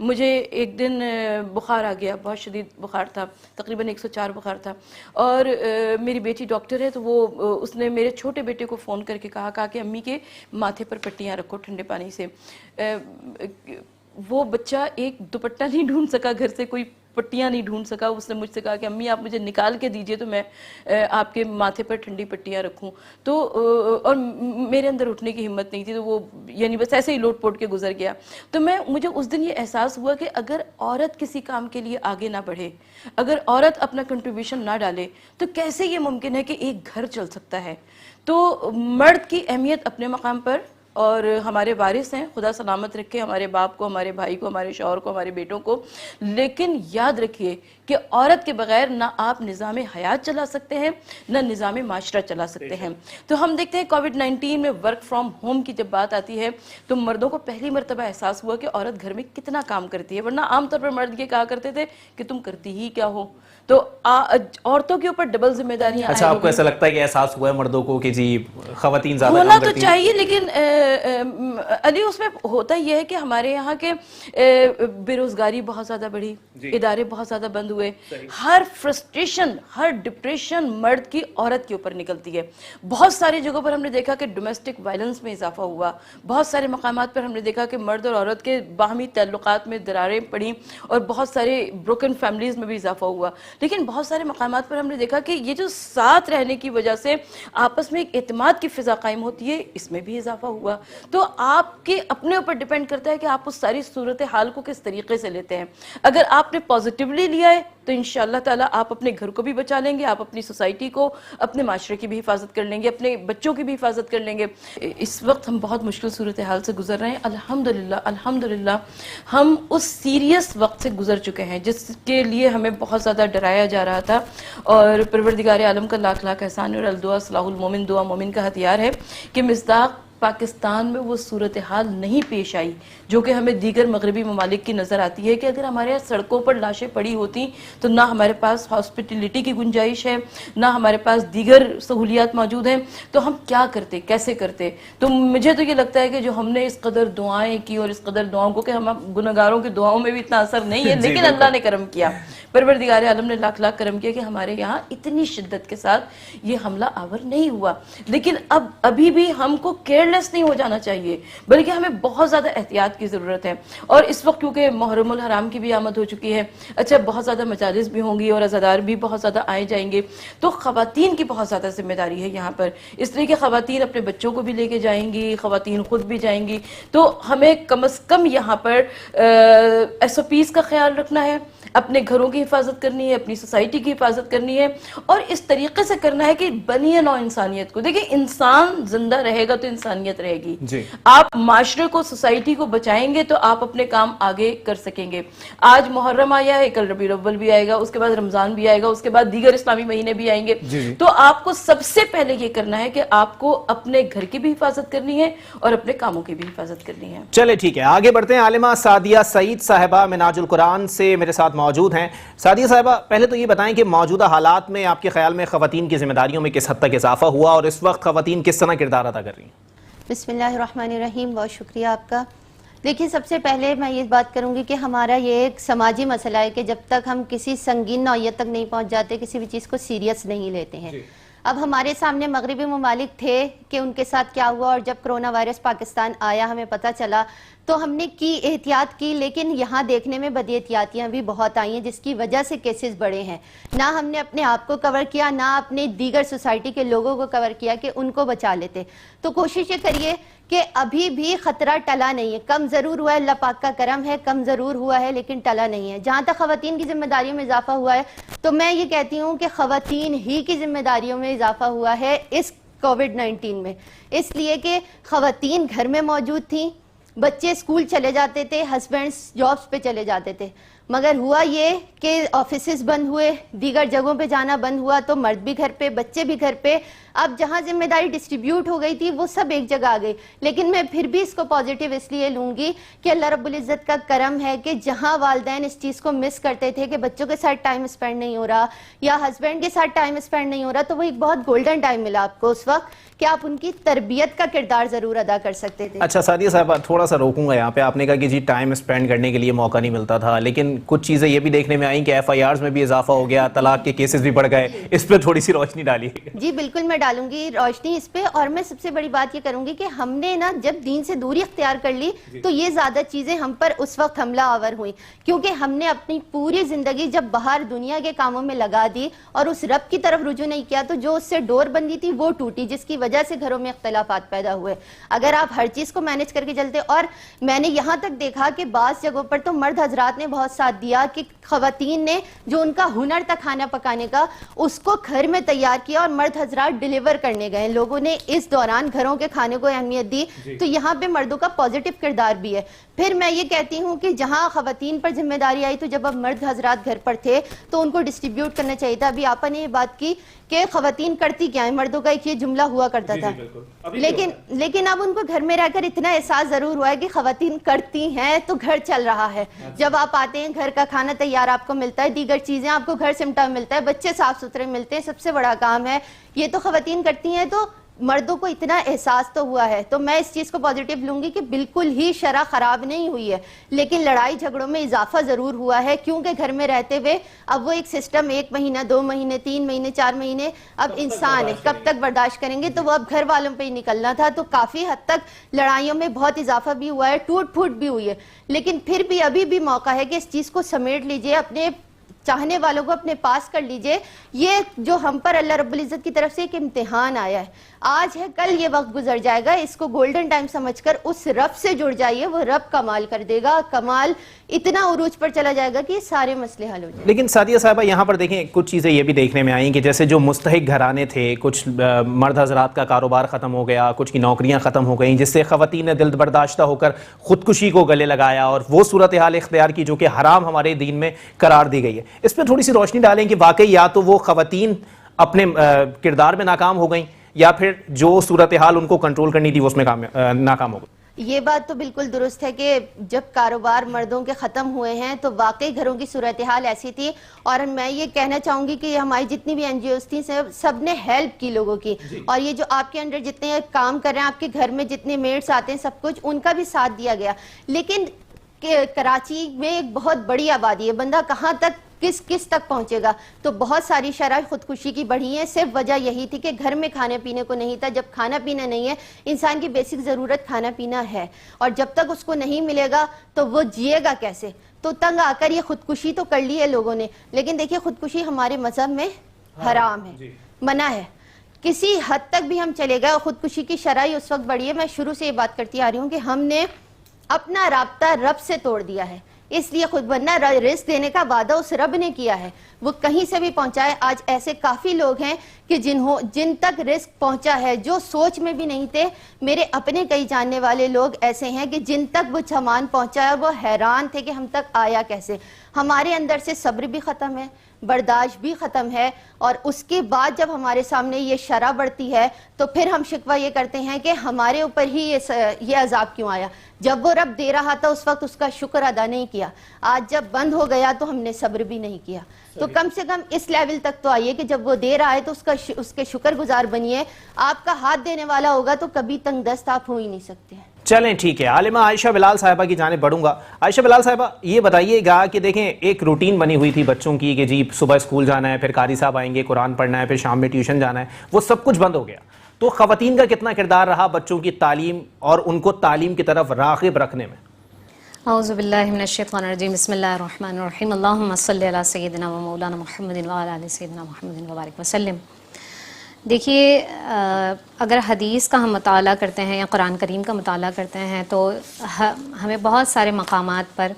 مجھے ایک دن بخار آ گیا, بہت شدید بخار تھا, تقریباً 104 بخار تھا, اور میری بیٹی ڈاکٹر ہے, تو وہ اس نے میرے چھوٹے بیٹے کو فون کر کے کہا کہ امی کے ماتھے پر پٹیاں رکھو ٹھنڈے پانی سے. وہ بچہ ایک دوپٹہ نہیں ڈھونڈ سکا گھر سے, کوئی پٹیاں نہیں ڈھونڈ سکا. اس نے مجھ سے کہا کہ امی آپ مجھے نکال کے دیجئے تو میں آپ کے ماتھے پر ٹھنڈی پٹیاں رکھوں. تو اور میرے اندر اٹھنے کی ہمت نہیں تھی, تو وہ یعنی بس ایسے ہی لوٹ پوٹ کے گزر گیا. تو مجھے اس دن یہ احساس ہوا کہ اگر عورت کسی کام کے لیے آگے نہ بڑھے, اگر عورت اپنا کنٹریبیوشن نہ ڈالے, تو کیسے یہ ممکن ہے کہ ایک گھر چل سکتا ہے. تو مرد کی اہمیت اپنے مقام پر, اور ہمارے وارث ہیں, خدا سلامت رکھے ہمارے باپ کو, ہمارے بھائی کو, ہمارے شوہر کو, ہمارے بیٹوں کو. لیکن یاد رکھیے کہ عورت کے بغیر نہ آپ نظام حیات چلا سکتے ہیں, نہ نظام معاشرہ چلا سکتے ہیں. تو ہم دیکھتے ہیں کووڈ-19 میں ورک فرام ہوم کی جب بات آتی ہے تو مردوں کو پہلی مرتبہ احساس ہوا کہ عورت گھر میں کتنا کام کرتی ہے, ورنہ عام طور پر مرد یہ کہا کرتے تھے کہ تم کرتی ہی کیا ہو. تو عورتوں کے اوپر ڈبل ذمہ داریاں. اچھا, آپ کو ایسا لگتا ہے کہ احساس ہوا ہے مردوں کو کہ جی خواتین زیادہ ہونا تو چاہیے, لیکن علی اس میں ہوتا یہ ہے کہ ہمارے یہاں کے بے روزگاری بہت زیادہ بڑھی, ادارے بہت زیادہ بند ہوئے, ہر فرسٹریشن, ہر ڈپریشن مرد کی عورت کے اوپر نکلتی ہے. بہت ساری جگہوں پر ہم نے دیکھا کہ ڈومیسٹک وائلنس میں اضافہ ہوا, بہت سارے مقامات پر ہم نے دیکھا کہ مرد اور عورت کے باہمی تعلقات میں دراریں پڑیں, اور بہت سارے بروکن فیملیز میں بھی اضافہ ہوا. لیکن بہت سارے مقامات پر ہم نے دیکھا کہ یہ جو ساتھ رہنے کی وجہ سے آپس میں ایک اعتماد کی فضا قائم ہوتی ہے, اس میں بھی اضافہ ہوا. تو آپ کے اپنے اوپر ڈیپینڈ کرتا ہے کہ آپ اس ساری صورتحال کو کس طریقے سے لیتے ہیں. اگر آپ نے پازیٹیولی لیا ہے تو انشاءاللہ تعالیٰ آپ اپنے گھر کو بھی بچا لیں گے, آپ اپنی سوسائٹی کو, اپنے معاشرے کی بھی حفاظت کر لیں گے, اپنے بچوں کی بھی حفاظت کر لیں گے. اس وقت ہم بہت مشکل صورتحال سے گزر رہے ہیں. الحمدللہ ہم اس سیریس وقت سے گزر چکے ہیں جس کے لیے ہمیں بہت زیادہ ڈرایا جا رہا تھا, اور پروردگار عالم کا لاکھ لاکھ احسان اور الدعا صلاح المومن, دعا مومن کا ہتھیار ہے کہ مصداق پاکستان میں وہ صورتحال نہیں پیش آئی جو کہ ہمیں دیگر مغربی ممالک کی نظر آتی ہے, کہ اگر ہمارے یہاں سڑکوں پر لاشیں پڑی ہوتی تو نہ ہمارے پاس ہاسپٹیلٹی کی گنجائش ہے, نہ ہمارے پاس دیگر سہولیات موجود ہیں, تو ہم کیا کرتے, کیسے کرتے. تو مجھے تو یہ لگتا ہے کہ جو ہم نے اس قدر دعائیں کی, اور اس قدر دعاؤں کو, کہ ہم گنہگاروں کی دعاؤں میں بھی اتنا اثر نہیں ہے, لیکن اللہ نے کرم کیا, پروردگار عالم نے لاکھ لاکھ کرم کیا کہ ہمارے یہاں اتنی شدت کے ساتھ یہ حملہ آور نہیں ہوا. لیکن ابھی بھی ہم کو کیئرلیس نہیں ہو جانا چاہیے, بلکہ ہمیں بہت زیادہ احتیاط کی ضرورت ہے. اور اس وقت کیونکہ محرم الحرام کی بھی آمد ہو چکی ہے, اچھا بہت زیادہ مجالس بھی ہوں گی, اور عزادار بھی بہت زیادہ آئے جائیں گے, تو خواتین کی بہت زیادہ ذمہ داری ہے یہاں پر, اس لیے کہ خواتین اپنے بچوں کو بھی لے کے جائیں گی, خواتین خود بھی جائیں گی. تو ہمیں کم از کم یہاں پر SOPs کا خیال رکھنا ہے, اپنے گھروں کی حفاظت کرنی ہے, اپنی سوسائٹی کی حفاظت کرنی ہے, اور اس طریقے سے کرنا ہے کہ بنی نوع انسانیت کو. دیکھیں, انسان زندہ رہے گا تو انسانیت رہے گی. آپ معاشرے کو, سوسائٹی کو بچائیں گے تو آپ اپنے کام آگے کر سکیں گے. آج محرم آیا ہے, کل ربیع الاول بھی آئے گا, اس کے بعد رمضان بھی آئے گا, اس کے بعد دیگر اسلامی مہینے بھی آئیں گے. تو آپ کو سب سے پہلے یہ کرنا ہے کہ آپ کو اپنے گھر کی بھی حفاظت کرنی ہے اور اپنے کاموں کی بھی حفاظت کرنی ہے. چلے ٹھیک ہے, آگے بڑھتے ہیں. عالمہ سعدیہ سعید صاحبہ منہاج القرآن سے میرے ساتھ موجود ہیں. سعدیہ صاحبہ, پہلے تو یہ بتائیں کہ موجودہ حالات میں آپ کے خیال میں خواتین کی ذمہ داریوں میں کس حد تک اضافہ ہوا, اور اس وقت خواتین کس طرح کردار ادا کر رہی ہیں؟ بسم اللہ الرحمن الرحیم. بہت شکریہ آپ کا. دیکھیں, سب سے پہلے میں یہ بات کروں گی کہ ہمارا یہ ایک سماجی مسئلہ ہے کہ جب تک ہم کسی سنگین نوعیت تک نہیں پہنچ جاتے, کسی بھی چیز کو سیریس نہیں لیتے ہیں. اب ہمارے سامنے مغربی ممالک تھے کہ ان کے ساتھ کیا ہوا, اور جب کرونا وائرس پاکستان آیا ہمیں پتہ چلا تو ہم نے کی احتیاط کی, لیکن یہاں دیکھنے میں بد احتیاطیاں بھی بہت آئی ہیں جس کی وجہ سے کیسز بڑے ہیں. نہ ہم نے اپنے آپ کو کور کیا, نہ اپنے دیگر سوسائٹی کے لوگوں کو کور کیا کہ ان کو بچا لیتے. تو کوشش یہ کریے کہ ابھی بھی خطرہ ٹلا نہیں ہے, کم ضرور ہوا ہے, اللہ پاک کا کرم ہے, کم ضرور ہوا ہے لیکن ٹلا نہیں ہے. جہاں تک خواتین کی ذمہ داریوں میں اضافہ ہوا ہے تو میں یہ کہتی ہوں کہ خواتین ہی کی ذمہ داریوں میں اضافہ ہوا ہے اس کووڈ-19 میں, اس لیے کہ خواتین گھر میں موجود تھیں, بچے اسکول چلے جاتے تھے, ہسبینڈز جابس پہ چلے جاتے تھے. مگر ہوا یہ کہ آفیسز بند ہوئے, دیگر جگہوں پہ جانا بند ہوا, تو مرد بھی گھر پہ, بچے بھی گھر پہ. اب جہاں ذمہ داری ڈسٹریبیوٹ ہو گئی تھی وہ سب ایک جگہ آ گئی. لیکن میں پھر بھی اس کو پازیٹیو اس لیے لوں گی کہ اللہ رب العزت کا کرم ہے کہ جہاں والدین اس چیز کو مس کرتے تھے کہ بچوں کے ساتھ ٹائم اسپینڈ نہیں ہو رہا یا ہسبینڈ کے ساتھ ٹائم اسپینڈ نہیں ہو رہا, تو وہ ایک بہت گولڈن ٹائم ملا آپ کو اس وقت کہ آپ ان کی تربیت کا کردار ضرور ادا کر سکتے تھے. اچھا سعدیہ صاحبہ, تھوڑا سا روکوں گا یہاں پہ. آپ نے کہا کہ جی ٹائم اسپینڈ کرنے کے لیے موقع نہیں ملتا تھا, لیکن کچھ چیزیں یہ بھی دیکھنے میں آئیں کہ FIRs میں بھی اضافہ ہو گیا, طلاق کے کیسز بھی بڑھ گئے. اس پہ تھوڑی سی روشنی ڈالیے. جی بالکل میں ڈالوں گی روشنی اس پہ, اور میں سب سے بڑی بات یہ کروں گی کہ ہم نے نا جب دین سے دوری اختیار کر لی تو یہ زیادہ چیزیں ہم پر اس وقت حملہ آور ہوئیں, کیونکہ ہم نے اپنی پوری زندگی جب باہر دنیا کے کاموں میں لگا دی اور اس رب کی طرف رجوع نہیں کیا, تو جو اس سے ڈور بندی تھی وہ ٹوٹی, جس کی وجہ سے گھروں میں اختلافات پیدا ہوئے. اگر آپ ہر چیز کو مینج کر کے چلتے, اور میں نے یہاں تک دیکھا کہ بعض جگہوں پر تو مرد حضرات نے بہت ساتھ دیا کہ خواتین نے جو ان کا ہنر تھا کھانا پکانے کا اس کو گھر میں تیار کیا اور مرد حضرات ڈیلیور کرنے گئے. لوگوں نے اس دوران گھروں کے کھانے کو اہمیت دی, تو یہاں پہ مردوں کا پازیٹیو کردار بھی ہے. پھر میں یہ کہتی ہوں کہ جہاں خواتین پر ذمہ داری آئی تو جب اب مرد حضرات گھر پر تھے تو ان کو ڈسٹریبیوٹ کرنا چاہیے تھا. ابھی آپا نے یہ بات کی کہ خواتین کرتی کیا ہے, مردوں کا ایک یہ جملہ ہوا کرتا تھا, لیکن اب ان کو گھر میں رہ کر اتنا احساس ضرور ہوا ہے کہ خواتین کرتی ہیں تو گھر چل رہا ہے. جب آپ آتے ہیں گھر کا کھانا تیار آپ کو ملتا ہے, دیگر چیزیں آپ کو گھر سمٹا ملتا ہے, بچے صاف ستھرے ملتے ہیں, سب سے بڑا کام ہے یہ تو خواتین کرتی ہیں, تو مردوں کو اتنا احساس تو ہوا ہے. تو میں اس چیز کو پازیٹیو لوں گی کہ بالکل ہی شرع خراب نہیں ہوئی ہے, لیکن لڑائی جھگڑوں میں اضافہ ضرور ہوا ہے, کیونکہ گھر میں رہتے ہوئے اب وہ ایک سسٹم 1 مہینہ 2 مہینے 3 مہینے 4 مہینے اب انسان ہے کب تک برداشت کریں گے, تو وہ اب گھر والوں پہ ہی نکلنا تھا. تو کافی حد تک لڑائیوں میں بہت اضافہ بھی ہوا ہے, ٹوٹ پھوٹ بھی ہوئی ہے, لیکن پھر بھی ابھی بھی موقع ہے کہ اس چیز کو سمیٹ لیجئے, اپنے چاہنے والوں کو اپنے پاس کر لیجئے. یہ جو ہم پر اللہ رب العزت کی طرف سے ایک امتحان آیا ہے, آج ہے کل یہ وقت گزر جائے گا, اس کو گولڈن ٹائم سمجھ کر اس رب سے جڑ جائیے, وہ رب کمال کر دے گا, کمال اتنا عروج پر چلا جائے گا کہ یہ سارے مسئلے حل ہو جائیں. لیکن سعدیہ صاحبہ یہاں پر دیکھیں کچھ چیزیں یہ بھی دیکھنے میں آئیں کہ جیسے جو مستحق گھرانے تھے, کچھ مرد حضرات کا کاروبار ختم ہو گیا, کچھ کی نوکریاں ختم ہو گئیں, جس سے خواتین نے دل برداشتہ ہو کر خودکشی کو گلے لگایا اور وہ صورتحال اختیار کی جو کہ حرام ہمارے دین میں قرار دی گئی ہے. اس پہ تھوڑی سی روشنی ڈالیں کہ واقعی یا تو وہ خواتین اپنے کردار میں ناکام ہو گئیں یا پھر جو صورتحال ان کو کنٹرول کرنی تھی وہ اس میں ناکام ہو گئی. یہ بات تو بالکل درست ہے کہ جب کاروبار مردوں کے ختم ہوئے ہیں تو واقعی گھروں کی صورتحال ایسی تھی, اور میں یہ کہنا چاہوں گی کہ یہ ہماری جتنی بھی NGOs تھیں سب نے ہیلپ کی لوگوں کی, اور یہ جو آپ کے انڈر جتنے کام کر رہے ہیں, آپ کے گھر میں جتنے میڈس آتے ہیں, سب کچھ ان کا بھی ساتھ دیا گیا. لیکن کراچی میں ایک بہت بڑی آبادی ہے, بندہ کہاں تک کس تک پہنچے گا, تو بہت ساری شرح خودکشی کی بڑھی ہیں. صرف وجہ یہی تھی کہ گھر میں کھانے پینے کو نہیں تھا. جب کھانا پینا نہیں ہے, انسان کی بیسک ضرورت کھانا پینا ہے, اور جب تک اس کو نہیں ملے گا تو وہ جیے گا کیسے, تو تنگ آ کر یہ خودکشی تو کر لی ہے لوگوں نے. لیکن دیکھیے خودکشی ہمارے مذہب میں حرام ہے, منع ہے. کسی حد تک بھی ہم چلے گئے, خودکشی کی شرح اس وقت بڑھی ہے. میں شروع سے یہ بات کرتی آ رہی ہوں کہ ہم نے اپنا رابطہ رب سے توڑ دیا ہے, اس لیے خود ورنہ رزق دینے کا وعدہ اس رب نے کیا ہے, وہ کہیں سے بھی پہنچائے. آج ایسے کافی لوگ ہیں کہ جن تک رزق پہنچا ہے جو سوچ میں بھی نہیں تھے. میرے اپنے کئی جاننے والے لوگ ایسے ہیں کہ جن تک وہ سامان پہنچا ہے وہ حیران تھے کہ ہم تک آیا کیسے. ہمارے اندر سے صبر بھی ختم ہے, برداشت بھی ختم ہے, اور اس کے بعد جب ہمارے سامنے یہ شرح بڑھتی ہے تو پھر ہم شکوہ یہ کرتے ہیں کہ ہمارے اوپر ہی یہ عذاب کیوں آیا. جب وہ رب دے رہا تھا اس وقت اس کا شکر ادا نہیں کیا, آج جب بند ہو گیا تو ہم نے صبر بھی نہیں کیا. تو کم سے کم اس لیول تک تو آئیے کہ جب وہ دے رہا ہے تو اس کے شکر گزار بنیے. آپ کا ہاتھ دینے والا ہوگا تو کبھی تنگ دست آپ ہو ہی نہیں سکتے. چلیں ٹھیک ہے, عالمہ عائشہ بلال صاحبہ کی جانب بڑھوں گا. عائشہ بلال صاحبہ یہ بتائیے گا کہ دیکھیں ایک روٹین بنی ہوئی تھی بچوں کی کہ جی صبح اسکول جانا ہے, پھر قاری صاحب آئیں گے, قرآن پڑھنا ہے, پھر شام میں ٹیوشن جانا ہے, وہ سب کچھ بند ہو گیا. تو خواتین کا کتنا کردار رہا بچوں کی تعلیم اور ان کو تعلیم کی طرف راغب رکھنے میں؟ اعوذ باللہ من الشیطان الرجیم, بسم اللہ الرحمن الرحیم, اللہم صلی علی سیدنا و مولانا محمد وعلی آل سیدنا محمد وبارک وسلم. دیکھیے اگر حدیث کا ہم مطالعہ کرتے ہیں یا قرآن کریم کا مطالعہ کرتے ہیں تو ہمیں بہت سارے مقامات پر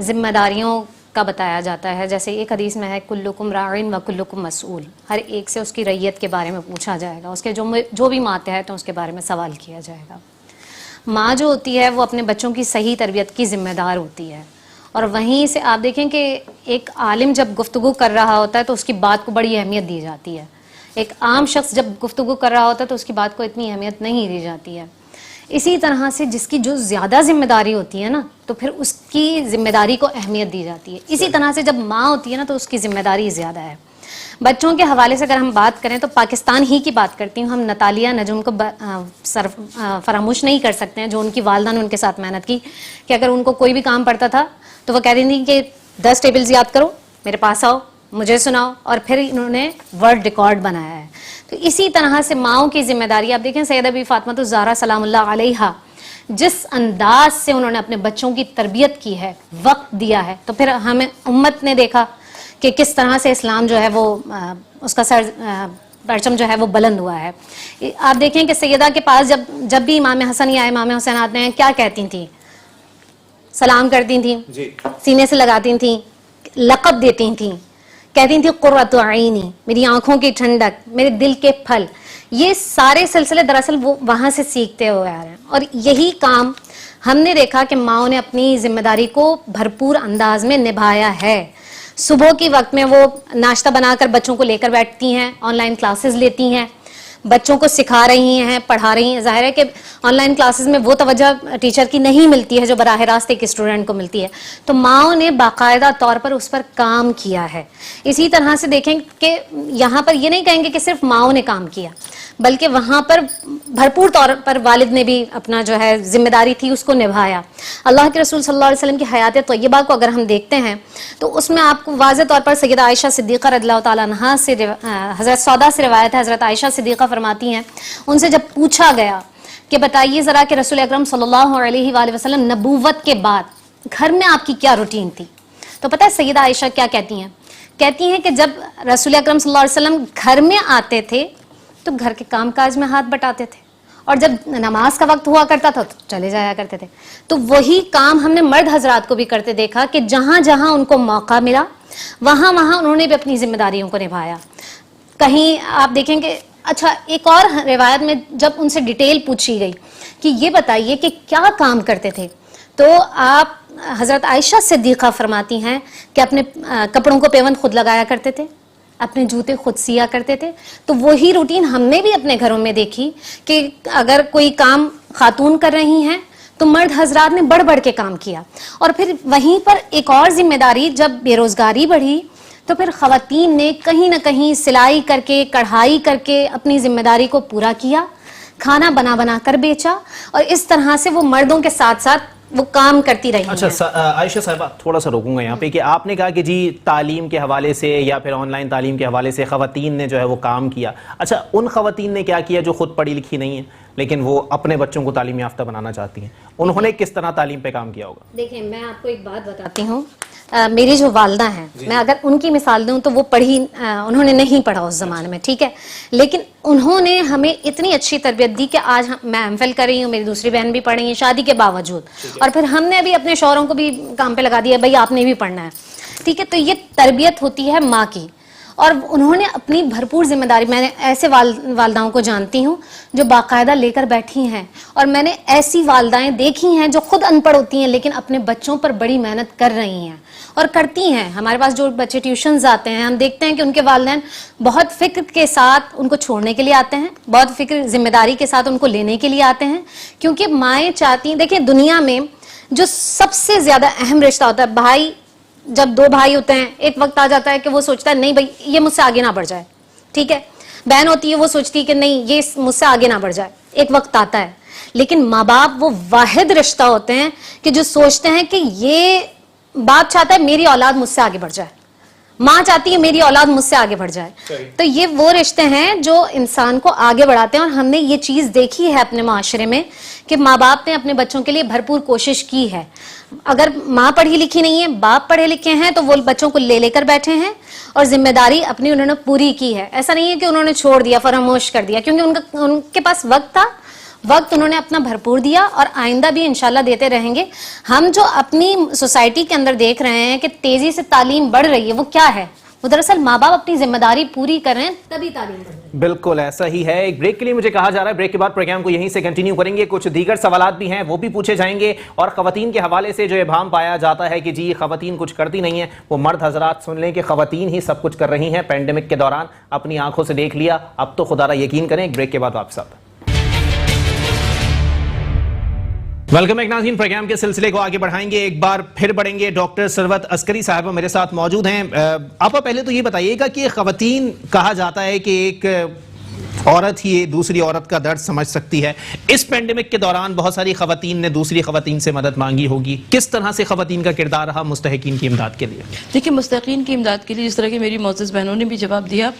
ذمہ داریوں کا بتایا جاتا ہے. جیسے ایک حدیث میں ہے کلکم راعٍ و کلکم مسئول, ہر ایک سے اس کی رعیت کے بارے میں پوچھا جائے گا, اس کے جو بھی ماتحت ہیں اس کے بارے میں سوال کیا جائے گا. ماں جو ہوتی ہے وہ اپنے بچوں کی صحیح تربیت کی ذمہ دار ہوتی ہے, اور وہیں سے آپ دیکھیں کہ ایک عالم جب گفتگو کر رہا ہوتا ہے تو اس کی بات کو بڑی اہمیت دی جاتی ہے. ایک عام شخص جب گفتگو کر رہا ہوتا ہے تو اس کی بات کو اتنی اہمیت نہیں دی جاتی ہے. اسی طرح سے جس کی جو زیادہ ذمہ داری ہوتی ہے نا تو پھر اس کی ذمہ داری کو اہمیت دی جاتی ہے. اسی طرح سے جب ماں ہوتی ہے نا تو اس کی ذمہ داری زیادہ ہے. بچوں کے حوالے سے اگر ہم بات کریں تو پاکستان ہی کی بات کرتی ہوں, ہم نتالیہ نجم کو فراموش نہیں کر سکتے ہیں جو ان کی والدہ نے ان کے ساتھ محنت کی کہ اگر ان کو کوئی بھی کام پڑتا تھا تو وہ کہہ رہی تھیں کہ 10 ٹیبلز یاد کرو, میرے پاس آؤ, مجھے سناؤ, اور پھر انہوں نے ورلڈ ریکارڈ بنایا ہے. تو اسی طرح سے ماؤں کی ذمہ داری آپ دیکھیں سیدہ بی فاطمہ الزہرا سلام اللہ علیہا جس انداز سے انہوں نے اپنے بچوں کی تربیت کی ہے, وقت دیا ہے, تو پھر ہمیں امت نے دیکھا کہ کس طرح سے اسلام جو ہے وہ اس کا پرچم جو ہے وہ بلند ہوا ہے. آپ دیکھیں کہ سیدہ کے پاس جب بھی امام حسن یا امام حسین آتے ہیں کیا کہتی تھیں؟ سلام کرتی تھیں, سینے سے لگاتی تھیں, لقب دیتی تھیں, کہتی تھیں قرۃ عینی, میری آنکھوں کی ٹھنڈک, میرے دل کے پھل. یہ سارے سلسلے دراصل وہ وہاں سے سیکھتے ہوئے آ رہے ہیں. اور یہی کام ہم نے دیکھا کہ ماؤں نے اپنی ذمہ داری کو بھرپور انداز میں نبھایا ہے. صبح کے وقت میں وہ ناشتہ بنا کر بچوں کو لے کر بیٹھتی ہیں, آن لائن کلاسز لیتی ہیں, بچوں کو سکھا رہی ہیں, پڑھا رہی ہیں. ظاہر ہے کہ آن لائن کلاسز میں وہ توجہ ٹیچر کی نہیں ملتی ہے جو براہ راست ایک اسٹوڈنٹ کو ملتی ہے. تو ماؤں نے باقاعدہ طور پر اس پر کام کیا ہے. اسی طرح سے دیکھیں کہ یہاں پر یہ نہیں کہیں گے کہ صرف ماؤں نے کام کیا, بلکہ وہاں پر بھرپور طور پر والد نے بھی اپنا جو ہے ذمہ داری تھی اس کو نبھایا. اللہ کے رسول صلی اللہ علیہ وسلم کی حیات طیبہ کو اگر ہم دیکھتے ہیں تو اس میں آپ کو واضح طور پر سیدہ عائشہ صدیقہ رضی اللہ تعالیٰ عنہا سے حضرت سودا سے روایت ہے, حضرت عائشہ صدیقہ فرماتی ہیں ان سے جب پوچھا گیا کہ بتائیے ذرا کہ رسول اکرم صلی اللہ علیہ وآلہ وسلم نبوت کے بعد گھر میں آپ کی کیا روٹین تھی, تو پتہ ہے سیدہ عائشہ کیا کہتی ہیں؟ کہتی ہیں کہ جب رسول اکرم صلی اللہ علیہ وسلم گھر میں آتے تھے تو گھر کے کام کاج میں ہاتھ بٹاتے تھے, اور جب نماز کا وقت ہوا کرتا تھا تو چلے جایا کرتے تھے. تو وہی کام ہم نے مرد حضرات کو بھی کرتے دیکھا کہ جہاں جہاں ان کو موقع ملا وہاں وہاں انہوں نے بھی اپنی ذمہ داریوں کو نبھایا. کہیں آپ دیکھیں کہ اچھا ایک اور روایت میں جب ان سے ڈیٹیل پوچھی گئی کہ یہ بتائیے کہ کیا کام کرتے تھے, تو آپ حضرت عائشہ صدیقہ فرماتی ہیں کہ اپنے کپڑوں کو پیوند خود لگایا کرتے تھے, اپنے جوتے خود سیا کرتے تھے. تو وہی روٹین ہم نے بھی اپنے گھروں میں دیکھی کہ اگر کوئی کام خاتون کر رہی ہیں تو مرد حضرات نے بڑھ بڑھ کے کام کیا. اور پھر وہیں پر ایک اور ذمہ داری, جب بے روزگاری بڑھی تو پھر خواتین نے کہیں نہ کہیں سلائی کر کے کڑھائی کر کے اپنی ذمہ داری کو پورا کیا, کھانا بنا بنا کر بیچا, اور اس طرح سے وہ مردوں کے ساتھ ساتھ وہ کام کرتی رہی. اچھا عائشہ صاحبہ تھوڑا سا روکوں گا یہاں پہ کہ آپ نے کہا کہ جی تعلیم کے حوالے سے یا پھر آن لائن تعلیم کے حوالے سے خواتین نے جو ہے وہ کام کیا. اچھا ان خواتین نے کیا کیا جو خود پڑھی لکھی نہیں ہیں لیکن وہ اپنے بچوں کو تعلیم یافتہ بنانا چاہتی ہیں, انہوں نے کس طرح تعلیم پہ کام کیا ہوگا؟ دیکھیں میں آپ کو ایک بات بتاتی ہوں, میری جو والدہ ہیں میں اگر ان کی مثال دوں تو وہ انہوں نے نہیں پڑھا اس زمانے میں, ٹھیک ہے, لیکن انہوں نے ہمیں اتنی اچھی تربیت دی کہ آج میں ایم فل کر رہی ہوں, میری دوسری بہن بھی پڑھ رہی ہیں شادی کے باوجود, اور پھر ہم نے بھی اپنے شوہروں کو بھی کام پہ لگا دیا بھائی آپ نے بھی پڑھنا ہے, ٹھیک ہے. تو یہ تربیت ہوتی ہے ماں کی, اور انہوں نے اپنی بھرپور ذمہ داری, میں نے ایسے والداؤں کو جانتی ہوں جو باقاعدہ لے کر بیٹھی ہیں, اور میں نے ایسی والدائیں دیکھی ہیں جو خود ان پڑھ ہوتی ہیں لیکن اپنے بچوں پر بڑی محنت کر رہی ہیں اور کرتی ہیں. ہمارے پاس جو بچے ٹیوشنز آتے ہیں ہم دیکھتے ہیں کہ ان کے والدین بہت فکر کے ساتھ ان کو چھوڑنے کے لیے آتے ہیں, بہت فکر ذمہ داری کے ساتھ ان کو لینے کے لیے آتے ہیں, کیونکہ مائیں چاہتی ہیں. دیکھیں دنیا میں جو سب سے زیادہ اہم رشتہ ہوتا ہے, بھائی جب دو بھائی ہوتے ہیں ایک وقت آ جاتا ہے کہ وہ سوچتا ہے نہیں بھائی یہ مجھ سے آگے نہ بڑھ جائے, ٹھیک ہے, بہن ہوتی ہے وہ سوچتی ہے کہ نہیں یہ مجھ سے آگے نہ بڑھ جائے, ایک وقت آتا ہے. لیکن ماں باپ وہ واحد رشتہ ہوتے ہیں کہ جو سوچتے ہیں کہ یہ باپ چاہتا ہے میری اولاد مجھ سے آگے بڑھ جائے, ماں چاہتی ہے میری اولاد مجھ سے آگے بڑھ جائے. تو یہ وہ رشتے ہیں جو انسان کو آگے بڑھاتے ہیں, اور ہم نے یہ چیز دیکھی ہے اپنے معاشرے میں کہ ماں باپ نے اپنے بچوں کے لیے بھرپور کوشش کی ہے. اگر ماں پڑھی لکھی نہیں ہے, باپ پڑھے لکھے ہیں, تو وہ بچوں کو لے کر بیٹھے ہیں اور ذمہ داری اپنی انہوں نے پوری کی ہے. ایسا نہیں ہے کہ انہوں نے چھوڑ دیا, فراموش کر دیا, کیونکہ ان کے پاس وقت تھا, وقت انہوں نے اپنا بھرپور دیا, اور آئندہ بھی انشاءاللہ دیتے رہیں گے. ہم جو اپنی سوسائٹی کے اندر دیکھ رہے ہیں کہ تیزی سے تعلیم بڑھ رہی ہے, وہ کیا ہے؟ وہ دراصل ماں باپ اپنی ذمہ داری پوری کریں تبھی تعلیم بڑھے. بالکل ایسا ہی ہے. ایک بریک کے لیے مجھے کہا جا رہا ہے, بریک کے بعد پروگرام کو یہیں سے کنٹینیو کریں گے. کچھ دیگر سوالات بھی ہیں وہ بھی پوچھے جائیں گے, اور خواتین کے حوالے سے جو ابہام پایا جاتا ہے کہ جی خواتین کچھ کرتی نہیں ہیں, وہ مرد حضرات سن لیں کہ خواتین ہی سب کچھ کر رہی ہیں. پینڈیمک کے دوران اپنی آنکھوں سے دیکھ لیا, اب تو خدا را یقین کریں. ایک بریک کے بعد واپس آتا. ویلکم ایک ناظرین, پروگرام کے سلسلے کو آگے بڑھائیں گے, ایک بار پھر بڑھیں گے. ڈاکٹر ثروت عسکری صاحبہ میرے ساتھ موجود ہیں. آپ پہلے تو یہ بتائیے گا کہ خواتین کہا جاتا ہے کہ ایک عورت ہی دوسری عورت کا درد سمجھ سکتی ہے. اس پینڈیمک کے دوران بہت ساری خواتین نے دوسری خواتین سے مدد مانگی ہوگی, کس طرح سے خواتین کا کردار رہا مستحقین کی امداد کے لیے؟ دیکھیں, مستحقین کی امداد کے لیے جس طرح کہ میری معزز بہنوں نے بھی جواب دیا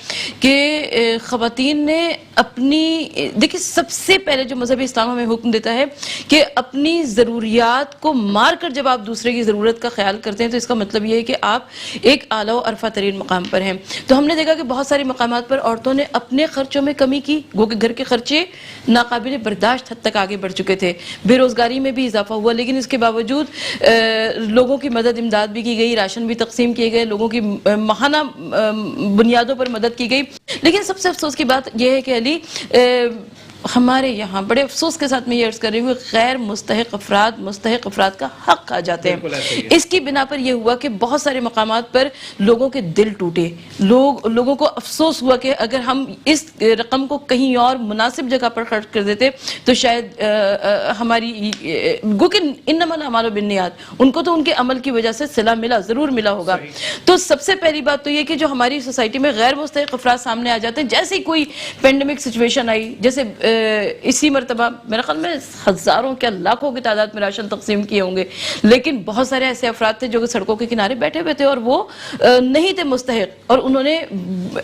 کہ خواتین نے اپنی, دیکھیں سب سے پہلے جو مذہب اسلام ہمیں حکم دیتا ہے کہ اپنی ضروریات کو مار کر جب آپ دوسرے کی ضرورت کا خیال کرتے ہیں تو اس کا مطلب یہ ہے کہ آپ ایک اعلیٰ و عرفہ ترین مقام پر ہیں. تو ہم نے دیکھا کہ بہت سارے مقامات پر عورتوں نے اپنے خرچوں میں کمی کی, گو کہ گھر کے خرچے ناقابل برداشت حد تک آگے بڑھ چکے تھے. بے روزگاری میں بھی اضافہ ہوا, لیکن اس کے باوجود لوگوں کی مدد امداد بھی کی گئی, راشن بھی تقسیم کیے گئے, لوگوں کی ماہانہ بنیادوں پر مدد کی گئی. لیکن سب سے افسوس کی بات یہ ہے کہ علی, ہمارے یہاں بڑے افسوس کے ساتھ میں یہ عرض کر رہی ہوں, غیر مستحق افراد کا حق کھا جاتے ہیں. اس کی بنا پر یہ ہوا کہ بہت سارے مقامات پر لوگوں کے دل ٹوٹے, لوگوں کو افسوس ہوا کہ اگر ہم اس رقم کو کہیں اور مناسب جگہ پر خرچ کر دیتے تو شاید ہماری گو کہ انما الاعمال بالنیات, ان کو تو ان کے عمل کی وجہ سے صلہ ضرور ملا ہوگا. تو سب سے پہلی بات تو یہ کہ جو ہماری سوسائٹی میں غیر مستحق افراد سامنے آ جاتے ہیں, جیسے کوئی پینڈیمک سچویشن آئی, جیسے اسی مرتبہ میرے خیال میں ہزاروں کیا لاکھوں کی تعداد میں راشن تقسیم کیے ہوں گے, لیکن بہت سارے ایسے افراد تھے جو سڑکوں کے کنارے بیٹھے ہوئے تھے اور وہ نہیں تھے مستحق, اور انہوں نے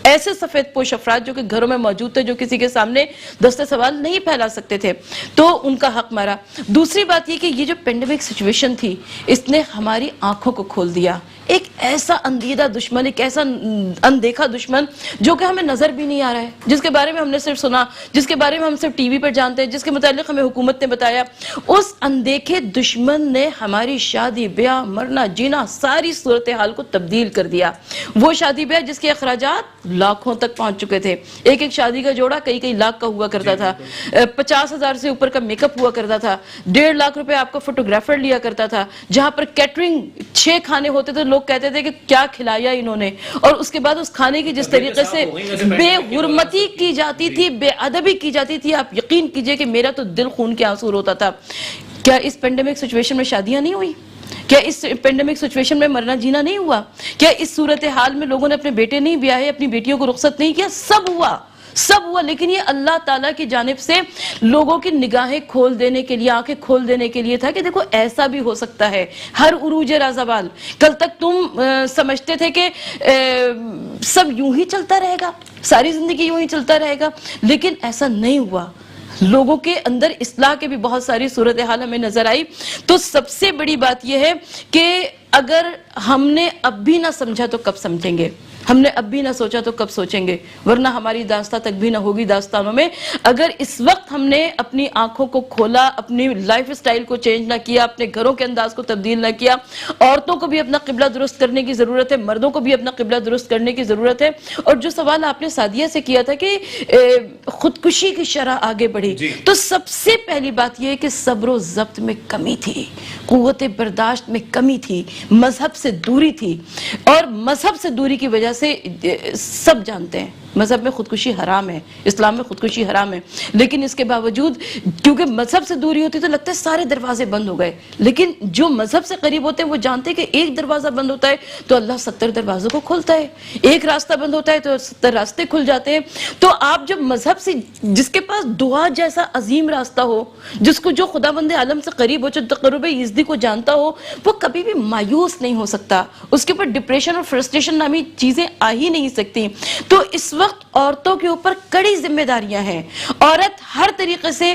ایسے سفید پوش افراد جو کہ گھروں میں موجود تھے, جو کسی کے سامنے دست سوال نہیں پھیلا سکتے تھے, تو ان کا حق مارا. دوسری بات یہ کہ یہ جو پینڈیمک سچویشن تھی اس نے ہماری آنکھوں کو کھول دیا. ایک ایسا اندیدہ دشمن, ایک ایسا اندیکھا دشمن جو کہ ہمیں نظر بھی نہیں آ رہا ہے, جس کے بارے میں ہم نے صرف سنا, جس کے بارے میں ہم صرف ٹی وی پر جانتے ہیں, جس کے متعلق ہمیں حکومت نے بتایا. اس اندیکھے دشمن نے ہماری شادی بیاہ مرنا جینا ساری صورتحال کو تبدیل کر دیا. وہ شادی بیاہ جس کے اخراجات لاکھوں تک پہنچ چکے تھے, ایک شادی کا جوڑا کئی لاکھ کا ہوا کرتا تھا, 50,000 سے اوپر کا میک اپ ہوا کرتا تھا, 1.5 لاکھ روپے آپ کو فوٹوگرافر لیا کرتا تھا, جہاں پر کیٹرنگ 6 کھانے ہوتے تھے, لوگ کہتے تھے کہ کیا کھلایا انہوں نے, اور اس کے بعد اس کھانے کی جس طریقے سے بے حرمتی کی جاتی تھی, بے ادبی کی جاتی تھی, آپ یقین کیجئے کہ میرا تو دل خون کے آنسو ہوتا تھا. کیا اس پینڈیمک سچویشن میں شادیاں نہیں ہوئی؟ کیا اس پینڈیمک سچویشن میں مرنا جینا نہیں ہوا؟ کیا اس صورتحال میں لوگوں نے اپنے بیٹے نہیں بیاہے, اپنی بیٹیوں کو رخصت نہیں کیا؟ سب ہوا. لیکن یہ اللہ تعالیٰ کی جانب سے لوگوں کی نگاہیں کھول دینے کے لیے, آنکھیں کھول دینے کے لیے تھا کہ دیکھو ایسا بھی ہو سکتا ہے. ہر عروج رازوال, کل تک تم سمجھتے تھے کہ سب یوں ہی چلتا رہے گا, ساری زندگی یوں ہی چلتا رہے گا, لیکن ایسا نہیں ہوا. لوگوں کے اندر اصلاح کے بھی بہت ساری صورتحال ہمیں نظر آئی. تو سب سے بڑی بات یہ ہے کہ اگر ہم نے اب بھی نہ سمجھا تو کب سمجھیں گے, ہم نے اب بھی نہ سوچا تو کب سوچیں گے, ورنہ ہماری داستان تک بھی نہ ہوگی داستانوں میں. اگر اس وقت ہم نے اپنی آنکھوں کو کھولا, اپنی لائف اسٹائل کو چینج نہ کیا, اپنے گھروں کے انداز کو تبدیل نہ کیا, عورتوں کو بھی اپنا قبلہ درست کرنے کی ضرورت ہے, مردوں کو بھی اپنا قبلہ درست کرنے کی ضرورت ہے. اور جو سوال آپ نے سعدیہ سے کیا تھا کہ خودکشی کی شرح آگے بڑھی, تو سب سے پہلی بات یہ ہے کہ صبر و ضبط میں کمی تھی, قوت برداشت میں کمی تھی, مذہب سے دوری تھی. اور مذہب سے دوری کی وجہ سے سب جانتے ہیں مذہب میں خودکشی حرام ہے, اسلام میں خودکشی حرام ہے, لیکن اس کے باوجود کیونکہ مذہب سے دوری ہوتی تو لگتا ہے سارے دروازے بند ہو گئے. لیکن جو مذہب سے قریب ہوتے ہیں وہ جانتے ہیں کہ ایک دروازہ بند ہوتا ہے تو اللہ 70 دروازوں کو کھولتا ہے, ایک راستہ بند ہوتا ہے تو 70 راستے کھل جاتے ہیں. تو آپ جب مذہب سے, جس کے پاس دعا جیسا عظیم راستہ ہو, جس کو جو خدا بند عالم سے قریب ہو, جو تقرب یزدی کو جانتا ہو, وہ کبھی بھی مایوس نہیں ہو سکتا, اس کے اوپر ڈپریشن اور فرسٹریشن نامی چیزیں آ ہی نہیں سکتی. تو اس وقت عورتوں کے اوپر کڑی ذمہ داریاں ہیں. عورت ہر طریقے سے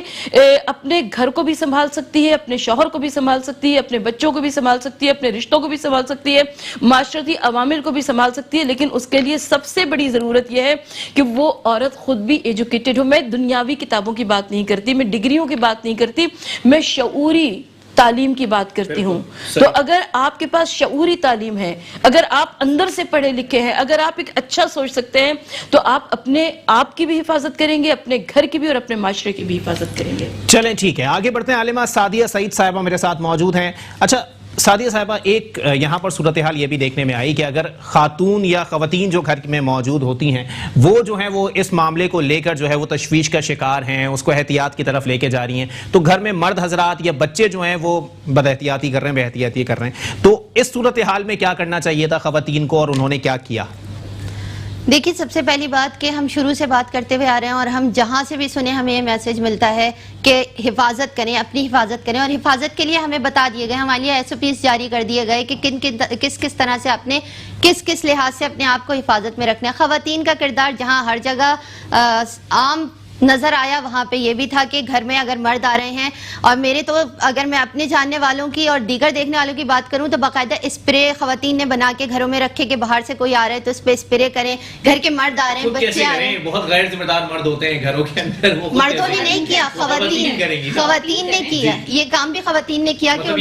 اپنے گھر کو بھی سنبھال سکتی ہے, اپنے شوہر کو بھی سنبھال سکتی ہے, اپنے بچوں کو بھی سنبھال سکتی ہے, اپنے رشتوں کو بھی سنبھال سکتی ہے, معاشرتی عوامل کو بھی سنبھال سکتی ہے. لیکن اس کے لیے سب سے بڑی ضرورت یہ ہے کہ وہ عورت خود بھی ایجوکیٹڈ ہو. میں دنیاوی کتابوں کی بات نہیں کرتی, میں ڈگریوں کی بات نہیں کرتی, میں شعوری تعلیم کی بات کرتی ہوں. تو اگر آپ کے پاس شعوری تعلیم ہے, اگر آپ اندر سے پڑھے لکھے ہیں, اگر آپ ایک اچھا سوچ سکتے ہیں, تو آپ اپنے آپ کی بھی حفاظت کریں گے, اپنے گھر کی بھی اور اپنے معاشرے کی بھی حفاظت کریں گے. چلیں ٹھیک ہے, آگے بڑھتے ہیں. عالمہ سعدیہ سعید صاحبہ میرے ساتھ موجود ہیں. اچھا سعدیہ صاحبہ, ایک یہاں پر صورتحال یہ بھی دیکھنے میں آئی کہ اگر خاتون یا خواتین جو گھر میں موجود ہوتی ہیں وہ جو ہیں وہ اس معاملے کو لے کر جو ہے وہ تشویش کا شکار ہیں, اس کو احتیاط کی طرف لے کے جا رہی ہیں, تو گھر میں مرد حضرات یا بچے جو ہیں وہ بد احتیاطی کر رہے ہیں, بے احتیاطی کر رہے ہیں, تو اس صورتحال میں کیا کرنا چاہیے تھا خواتین کو اور انہوں نے کیا کیا؟ دیکھیے سب سے پہلی بات کہ ہم شروع سے بات کرتے ہوئے آ رہے ہیں اور ہم جہاں سے بھی سنیں ہمیں یہ میسج ملتا ہے کہ حفاظت کریں, اپنی حفاظت کریں, اور حفاظت کے لیے ہمیں بتا دیے گئے, ہمارے لیے SOPs جاری کر دیے گئے کہ کس طرح سے آپ نے کس لحاظ سے اپنے آپ کو حفاظت میں رکھنا ہے. خواتین کا کردار جہاں ہر جگہ عام نظر آیا وہاں پہ یہ بھی تھا کہ گھر میں اگر مرد آ رہے ہیں, اور میرے تو اگر میں اپنے جاننے والوں کی اور دیگر دیکھنے والوں کی بات کروں تو باقاعدہ اسپرے خواتین نے بنا کے گھروں میں رکھے کہ باہر سے کوئی آ رہا ہے تو اس پہ اسپرے کریں. گھر کے مرد آ رہے ہیں, بچے آ رہے ہیں, بہت غیر ذمہ دار مرد ہوتے ہیں گھروں کے اندر. مردوں نے نہیں کیا, خواتین نے کیا, یہ کام بھی خواتین نے کیا کہ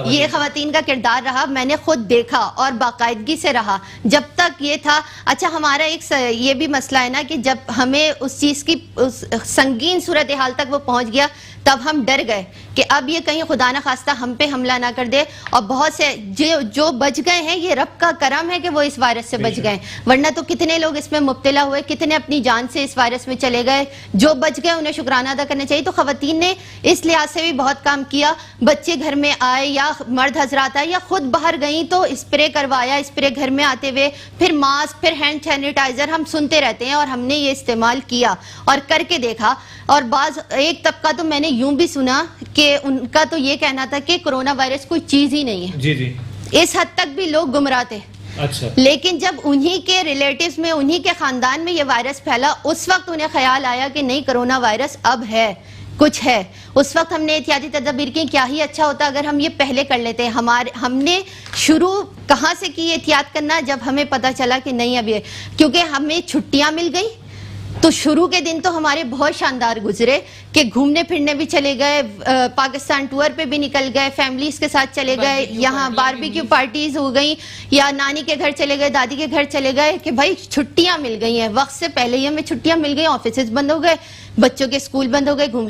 یہ خواتین کا کردار رہا. میں نے خود دیکھا اور باقاعدگی سے رہا جب تک یہ تھا. اچھا ہمارا ایک یہ بھی مسئلہ ہے نا کہ جب ہمیں اس چیز کی اس سنگین صورتحال تک وہ پہنچ گیا تب ہم ڈر گئے کہ اب یہ کہیں خدا نہ خواستہ ہم پہ حملہ نہ کر دے. اور بہت سے جو بچ گئے ہیں یہ رب کا کرم ہے کہ وہ اس وائرس سے بچ گئے, ورنہ تو کتنے لوگ اس میں مبتلا ہوئے, کتنے اپنی جان سے اس وائرس میں چلے گئے. جو بچ گئے انہیں شکرانہ ادا کرنا چاہیے. تو خواتین نے اس لحاظ سے بھی بہت کام کیا. بچے گھر میں آئے یا مرد حضرات آئے یا خود باہر گئیں تو اسپرے کروایا, اسپرے گھر میں آتے ہوئے, پھر ماسک, پھر ہینڈ سینیٹائزر, ہم سنتے رہتے ہیں اور ہم نے یہ استعمال کیا اور کر کے دیکھا. اور بعض ایک طبقہ تو میں نے یوں بھی سنا کہ ان کا تو یہ کہنا تھا کہ کرونا وائرس کوئی چیز ہی نہیں ہے. جی جی, اس حد تک بھی لوگ گمراہ تھے. اچھا, لیکن جب انہی کے ریلیٹیوز میں, انہی کے خاندان میں یہ وائرس پھیلا, اس وقت انہیں خیال آیا کہ نہیں کرونا وائرس اب ہے, کچھ ہے. اس وقت ہم نے احتیاطی تدابیر کی. کیا ہی اچھا ہوتا اگر ہم یہ پہلے کر لیتے. ہم نے شروع کہاں سے کی احتیاط کرنا, جب ہمیں پتا چلا کہ نہیں اب یہ, کیونکہ ہمیں چھٹیاں مل گئی تو شروع کے دن تو ہمارے بہت شاندار گزرے کہ گھومنے پھرنے بھی چلے گئے, پاکستان ٹور پہ بھی نکل گئے, فیملیز کے ساتھ چلے گئے, یہاں باربیکیو پارٹیز ہو گئیں, یا نانی کے گھر چلے گئے, دادی کے گھر چلے گئے کہ بھائی چھٹیاں مل گئی ہیں. وقت سے پہلے ہی ہمیں چھٹیاں مل گئی, آفیسز بند ہو گئے, بچوں کے اسکول بند ہو گئے,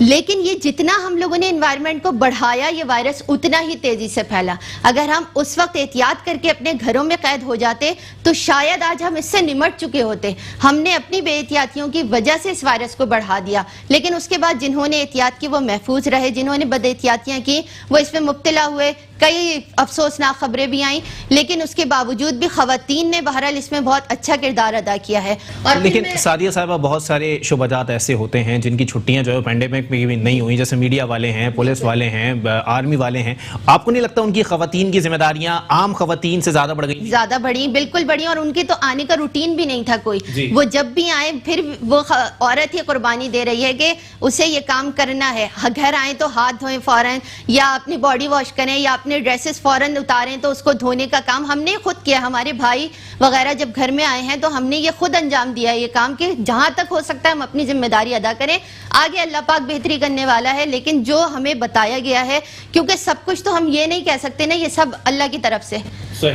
لیکن یہ جتنا ہم لوگوں نے انوائرمنٹ کو بڑھایا یہ وائرس اتنا ہی تیزی سے پھیلا. اگر ہم اس وقت احتیاط کر کے اپنے گھروں میں قید ہو جاتے تو شاید آج ہم اس سے نمٹ چکے ہوتے. ہم نے اپنی بے احتیاطیوں کی وجہ سے اس وائرس کو بڑھا دیا, لیکن اس کے بعد جنہوں نے احتیاط کی وہ محفوظ رہے, جنہوں نے بد احتیاطیاں کی وہ اس میں مبتلا ہوئے. کئی افسوسناک خبریں بھی آئیں, لیکن اس کے باوجود بھی خواتین نے بہرحال اس میں بہت اچھا کردار ادا کیا ہے. اور لیکن سعدیہ صاحبہ بہت سارے شعبات ایسے ہوتے ہیں جن کی چھٹیاں جو ہے پینڈیمک میں بھی نہیں ہوئی, جیسے میڈیا والے ہیں, پولیس والے ہیں, آرمی والے ہیں. آپ کو نہیں لگتا ان کی خواتین کی ذمہ داریاں عام خواتین سے زیادہ بڑھ گئی؟ زیادہ بڑھی, بالکل بڑھی. اور ان کے تو آنے کا روٹین بھی نہیں تھا کوئی. وہ جب بھی آئے پھر وہ عورت ہی قربانی دے رہی ہے کہ اسے یہ کام کرنا ہے. گھر آئیں تو ہاتھ دھوئیں فوراً, یا اپنی باڈی واش کریں, یا اپنے ڈریسز فوراً اتاریں تو اس کو دھونے کا کام ہم نے خود کیا. ہمارے بھائی وغیرہ جب گھر میں آئے ہیں تو ہم نے یہ خود انجام دیا ہے یہ کام کہ جہاں تک ہو سکتا ہے ہم اپنی ذمہ داری ادا کریں. آگے اللہ پاک بہتری کرنے والا ہے, لیکن جو ہمیں بتایا گیا ہے, کیونکہ سب کچھ تو ہم یہ نہیں کہہ سکتے نا یہ سب اللہ کی طرف سے.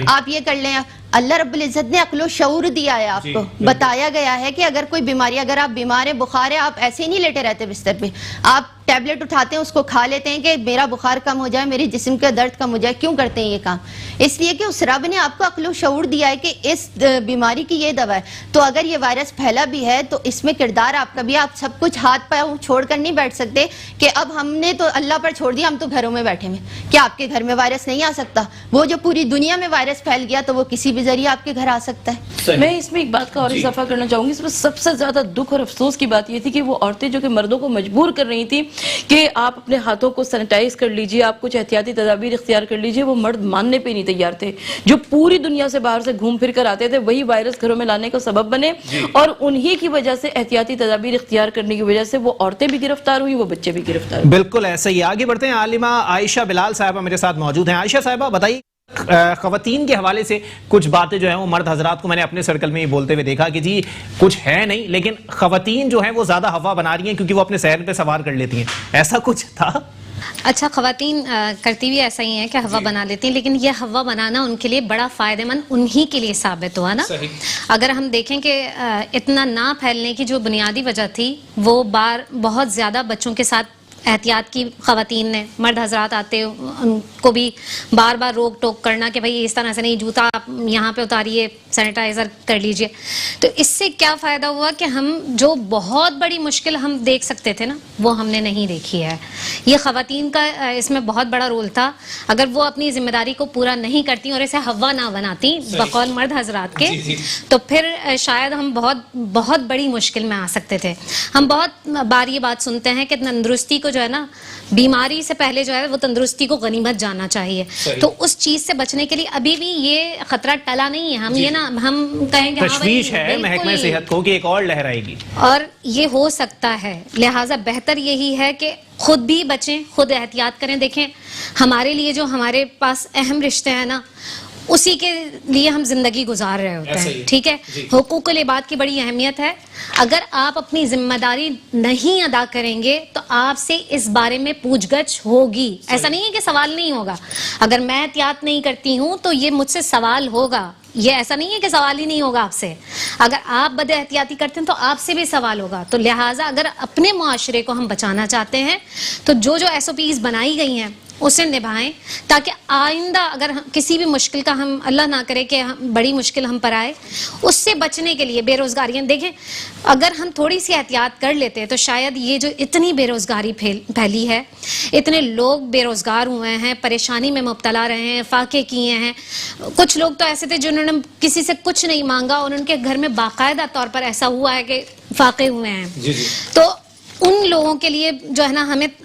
آپ یہ کر لیں, اللہ رب العزت نے عقل و شعور دیا ہے آپ کو, بتایا گیا ہے کہ اگر کوئی بیماری, اگر آپ بیمار ہیں, بخار ہے, آپ ایسے ہی نہیں لیٹے رہتے بستر پہ, آپ ٹیبلٹ اٹھاتے ہیں, اس کو کھا لیتے ہیں کہ میرا بخار کم ہو جائے, میری جسم کا درد کم ہو جائے. کیوں کرتے ہیں یہ کام؟ اس لیے کہ اس رب نے آپ کو عقل و شعور دیا ہے کہ اس بیماری کی یہ دوا ہے. تو اگر یہ وائرس پھیلا بھی ہے تو اس میں کردار آپ کا بھی, آپ سب کچھ ہاتھ پاؤں چھوڑ کر نہیں بیٹھ سکتے کہ اب ہم نے تو اللہ پر چھوڑ دیا, ہم تو گھروں میں بیٹھے ہیں. کیا آپ کے گھر میں وائرس نہیں آ سکتا؟ وہ جو پوری دنیا میں وائرس پھیل گیا تو وہ کسی بھی ذریعے آپ کے گھر آ سکتا ہے. میں اس میں ایک بات کا اور اضافہ کرنا چاہوں گی. اس میں سب سے زیادہ دکھ اور افسوس کی بات یہ تھی کہ وہ عورتیں جو کہ مردوں کو مجبور کر رہی تھی کہ آپ اپنے ہاتھوں کو سینیٹائز کر لیجئے, آپ کچھ احتیاطی تدابیر اختیار کر لیجئے, وہ مرد ماننے پہ نہیں تیار تھے. جو پوری دنیا سے باہر سے گھوم پھر کر آتے تھے وہی وائرس گھروں میں لانے کا سبب بنے, اور انہی کی وجہ سے, احتیاطی تدابیر اختیار کرنے کی وجہ سے وہ عورتیں بھی گرفتار ہوئی, وہ بچے بھی گرفتار ہوئے. بالکل ایسا ہی. آگے بڑھتے ہیں. عالمہ عائشہ بلال صاحبہ میرے ساتھ موجود ہیں. عائشہ صاحبہ بتائیے, خواتین کے حوالے سے کچھ باتیں جو ہیں وہ مرد حضرات کو میں نے اپنے سرکل میں ہی بولتے ہوئے دیکھا کہ جی کچھ ہے نہیں, لیکن خواتین جو ہیں وہ زیادہ ہوا بنا رہی ہیں کیونکہ وہ اپنے سیر پہ سوار کر لیتی ہیں. ایسا کچھ تھا؟ اچھا خواتین کرتی بھی ایسا ہی ہیں کہ ہوا بنا لیتی ہیں، لیکن یہ ہوا بنانا ان کے لیے بڑا فائدہ مند انہی کے لیے ثابت ہوا نا. اگر ہم دیکھیں کہ اتنا نہ پھیلنے کی جو بنیادی وجہ تھی وہ بہت زیادہ بچوں کے ساتھ احتیاط کی خواتین نے، مرد حضرات آتے ان کو بھی بار بار روک ٹوک کرنا کہ بھائی اس طرح سے نہیں، جوتا آپ یہاں پہ اتاریے، سینیٹائزر کر لیجئے. تو اس سے کیا فائدہ ہوا کہ ہم جو بہت بڑی مشکل ہم دیکھ سکتے تھے نا وہ ہم نے نہیں دیکھی ہے. یہ خواتین کا اس میں بہت بڑا رول تھا. اگر وہ اپنی ذمہ داری کو پورا نہیں کرتی اور اسے ہوا نہ بناتی بقول مرد حضرات کے، تو پھر شاید ہم بہت بڑی مشکل میں آ سکتے تھے. ہم بہت بار یہ بات سنتے ہیں کہ تندرستی کو جو ہے نا، بیماری سے پہلے جو ہے وہ تندرستی کو غنیمت جاننا چاہیے. تو اس چیز سے بچنے کے لیے ابھی بھی یہ خطرہ ٹلا نہیں ہے. ہم یہ نا ہم کہیں گے تشویش ہے محکمہ صحت کو کہ ایک اور لہر آئے گی، اور یہ ہو سکتا ہے. لہٰذا بہتر یہی ہے کہ خود بھی بچیں، خود احتیاط کریں. دیکھیں ہمارے لیے جو ہمارے پاس اہم رشتے ہیں نا، اسی کے لیے ہم زندگی گزار رہے ہوتے ہیں. ٹھیک ہے، حقوق العباد کی بڑی اہمیت ہے. اگر آپ اپنی ذمہ داری نہیں ادا کریں گے تو آپ سے اس بارے میں پوچھ گچھ ہوگی. ایسا نہیں ہے کہ سوال نہیں ہوگا. اگر میں احتیاط نہیں کرتی ہوں تو یہ مجھ سے سوال ہوگا. یہ ایسا نہیں ہے کہ سوال ہی نہیں ہوگا آپ سے. اگر آپ بد احتیاطی کرتے ہیں تو آپ سے بھی سوال ہوگا. تو لہٰذا اگر اپنے معاشرے کو ہم بچانا چاہتے ہیں تو جو SOPs بنائی گئی ہیں اسے نبھائیں، تاکہ آئندہ اگر کسی بھی مشکل کا ہم اللہ نہ کرے کہ بڑی مشکل ہم پر آئے، اس سے بچنے کے لیے. بے روزگاریاں دیکھیں، اگر ہم تھوڑی سی احتیاط کر لیتے تو شاید یہ جو اتنی بے روزگاری پھیلی ہے، اتنے لوگ بے روزگار ہوئے ہیں، پریشانی میں مبتلا رہے ہیں، فاقے کیے ہیں. کچھ لوگ تو ایسے تھے جنہوں نے کسی سے کچھ نہیں مانگا اور ان کے گھر میں باقاعدہ طور پر ایسا ہوا ہے کہ فاقے ہوئے ہیں. تو ان لوگوں کے لیے جو ہے نا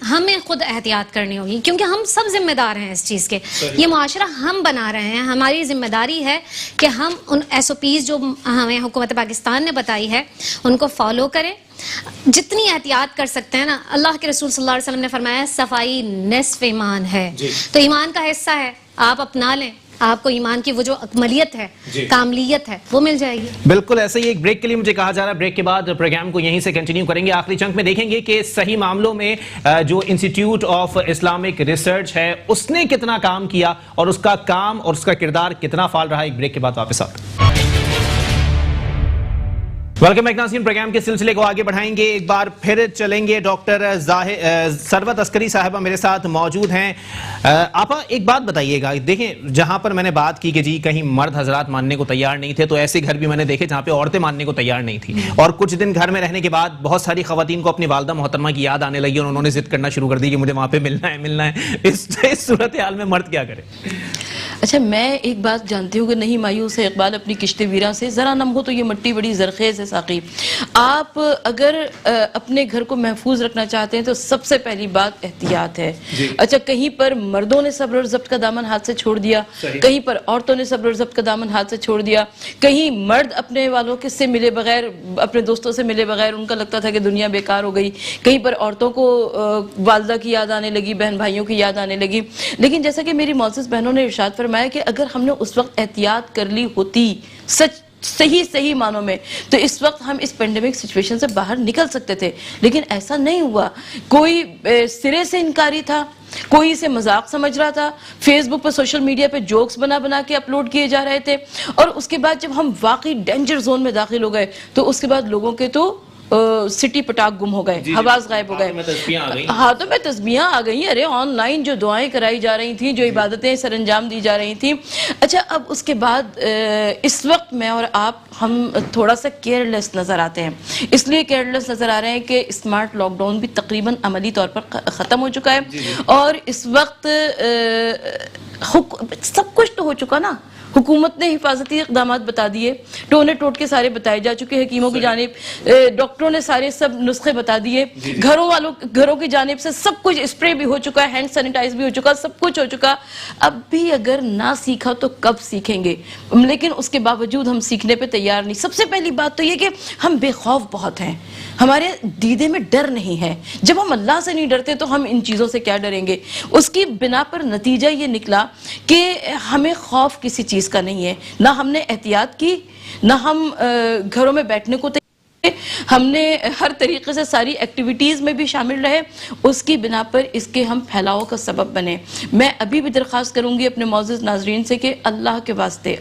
ہمیں خود احتیاط کرنی ہوگی، کیونکہ ہم سب ذمہ دار ہیں اس چیز کے. یہ معاشرہ ہم بنا رہے ہیں. ہماری ذمہ داری ہے کہ ہم ان SOPs جو ہمیں حکومت پاکستان نے بتائی ہے ان کو فالو کریں. جتنی احتیاط کر سکتے ہیں نا، اللہ کے رسول صلی اللہ علیہ وسلم نے فرمایا صفائی نصف ایمان ہے. تو ایمان کا حصہ ہے، آپ اپنا لیں، آپ کو ایمان کی وہ جو اکملیت ہے، کاملیت ہے، وہ مل جائے گی. بالکل ایسے ہی. ایک بریک کے لیے مجھے کہا جا رہا ہے، بریک کے بعد پروگرام کو یہیں سے کنٹینیو کریں گے. آخری چنک میں دیکھیں گے کہ صحیح معاملوں میں جو انسٹیٹیوٹ آف اسلامک ریسرچ ہے اس نے کتنا کام کیا اور اس کا کام اور اس کا کردار کتنا فعال رہا. ایک بریک کے بعد واپس آتے ہیں. ویلکم بیک ناظرین، پروگرام کے سلسلے کو آگے بڑھائیں گے. ایک بار پھر چلیں گے. ڈاکٹر ثروت عسکری صاحبہ میرے ساتھ موجود ہیں. آپا ایک بات بتائیے گا، دیکھیں جہاں پر میں نے بات کی کہ جی کہیں مرد حضرات ماننے کو تیار نہیں تھے، تو ایسے گھر بھی میں نے دیکھے جہاں پہ عورتیں ماننے کو تیار نہیں تھی. اور کچھ دن گھر میں رہنے کے بعد بہت ساری خواتین کو اپنی والدہ محترمہ کی یاد آنے لگی اور انہوں نے ضد کرنا شروع کر دی کہ مجھے وہاں پہ ملنا ہے. اس صورتحال میں مرد کیا کرے؟ اچھا، میں ایک بات جانتی ہوں کہ نہیں مایوس ہے اقبال اپنی کشت ویراں سے، ذرا نم ہو تو یہ مٹی بڑی زرخیز ہے ساقی. آپ اگر اپنے گھر کو محفوظ رکھنا چاہتے ہیں تو سب سے پہلی بات احتیاط ہے. اچھا، کہیں پر مردوں نے صبر اور ضبط کا دامن ہاتھ سے چھوڑ دیا، کہیں پر عورتوں نے صبر اور ضبط کا دامن ہاتھ سے چھوڑ دیا. کہیں مرد اپنے والوں کے سے ملے بغیر، اپنے دوستوں سے ملے بغیر، ان کا لگتا تھا کہ دنیا بیکار ہو گئی. کہیں پر عورتوں کو والدہ کی یاد آنے لگی، بہن بھائیوں کی یاد آنے لگی. لیکن جیسا کہ میری معزز بہنوں نے ارشاد فرمایا کہ اگر ہم نے اس وقت احتیاط کر لی ہوتی صحیح معنوں میں، تو اس وقت ہم اس پینڈیمک سچویشن سے باہر نکل سکتے تھے. لیکن ایسا نہیں ہوا. کوئی سرے سے انکاری تھا، کوئی اسے مذاق سمجھ رہا تھا. فیس بک پہ، سوشل میڈیا پہ جوکس بنا کے اپلوڈ کیے جا رہے تھے. اور اس کے بعد جب ہم واقعی ڈینجر زون میں داخل ہو گئے تو اس کے بعد لوگوں کے تو سٹی پٹاک گم ہو گئے، حواس غائب ہو گئے. ہاتھوں میں تسبیحاں آ گئی. ارے آن لائن جو دعائیں کرائی جا رہی تھیں، جو عبادتیں سر انجام دی جا رہی تھیں. اچھا، اب اس کے بعد اس وقت میں اور آپ ہم تھوڑا سا کیئر لیس نظر آتے ہیں. اس لیے کیئر لیس نظر آ رہے ہیں کہ اسمارٹ لاک ڈاؤن بھی تقریباً عملی طور پر ختم ہو چکا ہے. اور اس وقت سب کچھ تو ہو چکا نا. حکومت نے حفاظتی اقدامات بتا دیے، ٹونے ٹوٹ کے سارے بتائے جا چکے، حکیموں کی جانب، ڈاکٹروں نے سارے سب نسخے بتا دیے، گھروں کی جانب سے سب کچھ اسپرے بھی ہو چکا ہے، ہینڈ سینیٹائز بھی ہو چکا، سب کچھ ہو چکا. اب بھی اگر نہ سیکھا تو کب سیکھیں گے؟ لیکن اس کے باوجود ہم سیکھنے پہ تیار نہیں. سب سے پہلی بات تو یہ کہ ہم بے خوف بہت ہیں، ہمارے دیدے میں ڈر نہیں ہے. جب ہم اللہ سے نہیں ڈرتے تو ہم ان چیزوں سے کیا ڈریں گے؟ اس کی بنا پر نتیجہ یہ نکلا کہ ہمیں خوف کسی چیز کا نہیں ہے. نہ ہم نے احتیاط کی، نہ ہم گھروں میں بیٹھنے کو ہم نے ہر طریقے سے ساری ایکٹیویٹیز میں بھی شامل رہے، اس کی بنا پر اس کے ہم پھیلاؤ کا سبب بنے۔ میں ابھی بھی درخواست کروں گی اپنے معزز ناظرین سے کہ اللہ کے واسطے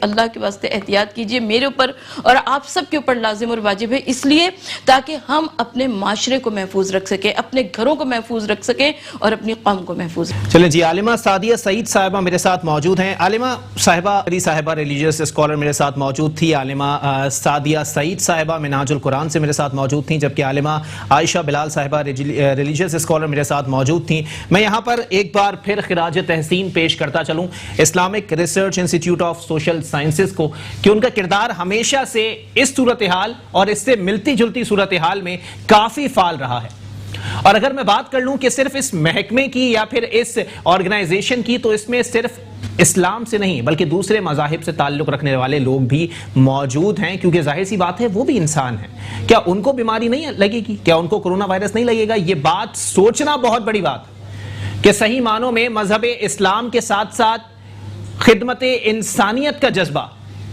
احتیاط کیجئے، میرے اوپر اور آپ سب کے اوپر لازم اور واجب ہے، اس لیے تاکہ ہم اپنے معاشرے کو محفوظ رکھ سکیں، اپنے گھروں کو محفوظ رکھ سکیں اور اپنی قوم کو محفوظ رکھ سکیں۔ چلیں جی، عالمہ سعدیہ سعید صاحبہ میرے ساتھ موجود ہیں۔ عالمہ صاحبہ ریلیجیس اسکالر میرے ساتھ موجود تھی، عالمہ سعدیہ سعید صاحبہ منہاج القرآن سے میرے ساتھ موجود تھیں، جبکہ عالمہ عائشہ بلال صاحبہ ریلیجیس اسکالر میرے ساتھ موجود تھیں۔ میں یہاں پر ایک بار پھر خراج تحسین پیش کرتا چلوں Islamic research institute of social sciences کو کہ ان کا کردار ہمیشہ سے اس صورتحال اور اس سے ملتی جلتی صورتحال میں کافی فعال رہا ہے۔ اور اگر میں بات کر لوں کہ صرف اس محکمے کی یا پھر اس آرگنائزیشن کی، تو اس میں صرف اسلام سے نہیں بلکہ دوسرے مذاہب سے تعلق رکھنے والے لوگ بھی موجود ہیں، کیونکہ ظاہر سی بات ہے وہ بھی انسان ہیں۔ کیا ان کو بیماری نہیں لگے گی؟ کیا ان کو کرونا وائرس نہیں لگے گا؟ یہ بات سوچنا بہت بڑی بات کہ صحیح معنوں میں مذہب اسلام کے ساتھ ساتھ خدمت انسانیت کا جذبہ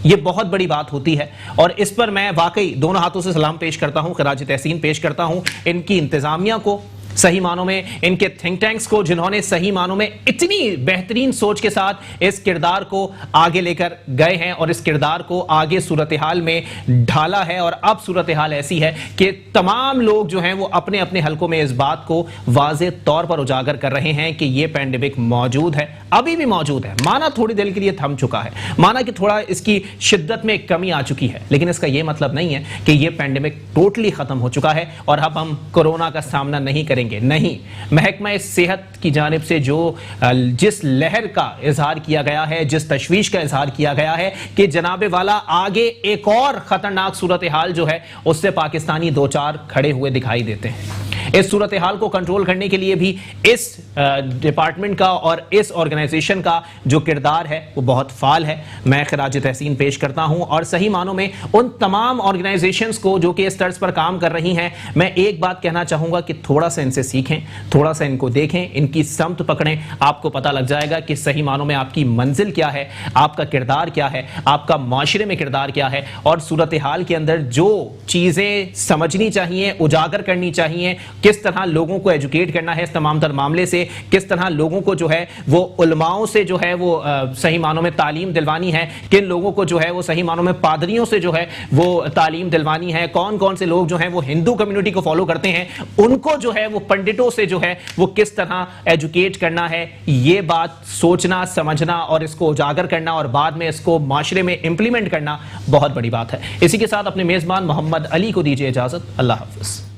یہ بہت بڑی بات ہوتی ہے، اور اس پر میں واقعی دونوں ہاتھوں سے سلام پیش کرتا ہوں، خراج تحسین پیش کرتا ہوں ان کی انتظامیہ کو، صحیح معنوں میں ان کے تھنک ٹینکس کو، جنہوں نے صحیح معنوں میں اتنی بہترین سوچ کے ساتھ اس کردار کو آگے لے کر گئے ہیں اور اس کردار کو آگے صورتحال میں ڈھالا ہے۔ اور اب صورتحال ایسی ہے کہ تمام لوگ جو ہیں وہ اپنے اپنے حلقوں میں اس بات کو واضح طور پر اجاگر کر رہے ہیں کہ یہ پینڈیمک موجود ہے، ابھی بھی موجود ہے۔ مانا تھوڑی دیر کے لیے تھم چکا ہے، مانا کہ تھوڑا اس کی شدت میں کمی آ چکی ہے، لیکن اس کا یہ مطلب نہیں ہے کہ یہ پینڈیمک ٹوٹلی ختم ہو چکا ہے اور اب ہم کورونا کا سامنا نہیں کریں گے۔ نہیں، محکمہ صحت کی جانب سے جس لہر کا اظہار کیا گیا ہے، جس تشویش کا اظہار کیا گیا ہے کہ جناب والا آگے ایک اور خطرناک صورتحال جو ہے اس سے پاکستانی دو چار کھڑے ہوئے دکھائی دیتے ہیں۔ اس صورتحال کو کنٹرول کرنے کے لیے بھی اس ڈپارٹمنٹ کا اور اس آرگنائزیشن کا جو کردار ہے وہ بہت فعال ہے۔ میں خراج تحسین پیش کرتا ہوں، اور صحیح معنوں میں ان تمام آرگنائزیشنز کو جو کہ اس طرز پر کام کر رہی ہیں، میں ایک بات کہنا چاہوں گا کہ تھوڑا سا ان سے سیکھیں، تھوڑا سا ان کو دیکھیں، ان کی سمت پکڑیں، آپ کو پتہ لگ جائے گا کہ صحیح معنوں میں آپ کی منزل کیا ہے، آپ کا کردار کیا ہے، آپ کا معاشرے میں کردار کیا ہے، اور صورتحال کے اندر جو چیزیں سمجھنی چاہیے، اجاگر کرنی چاہیے، کس طرح لوگوں کو ایجوکیٹ کرنا ہے اس تمام تر معاملے سے، کس طرح لوگوں کو جو ہے وہ علماؤں سے جو ہے وہ صحیح معنوں میں تعلیم دلوانی ہے، کن لوگوں کو جو ہے وہ صحیح معنوں میں پادریوں سے جو ہے وہ تعلیم دلوانی ہے، کون کون سے لوگ جو ہیں وہ ہندو کمیونٹی کو فالو کرتے ہیں، ان کو جو ہے وہ پنڈتوں سے جو ہے وہ کس طرح ایجوکیٹ کرنا ہے، یہ بات سوچنا، سمجھنا اور اس کو اجاگر کرنا اور بعد میں اس کو معاشرے میں امپلیمنٹ کرنا بہت بڑی بات ہے۔ اسی کے ساتھ اپنے میزبان محمد علی کو دیجیے اجازت۔ اللہ حافظ۔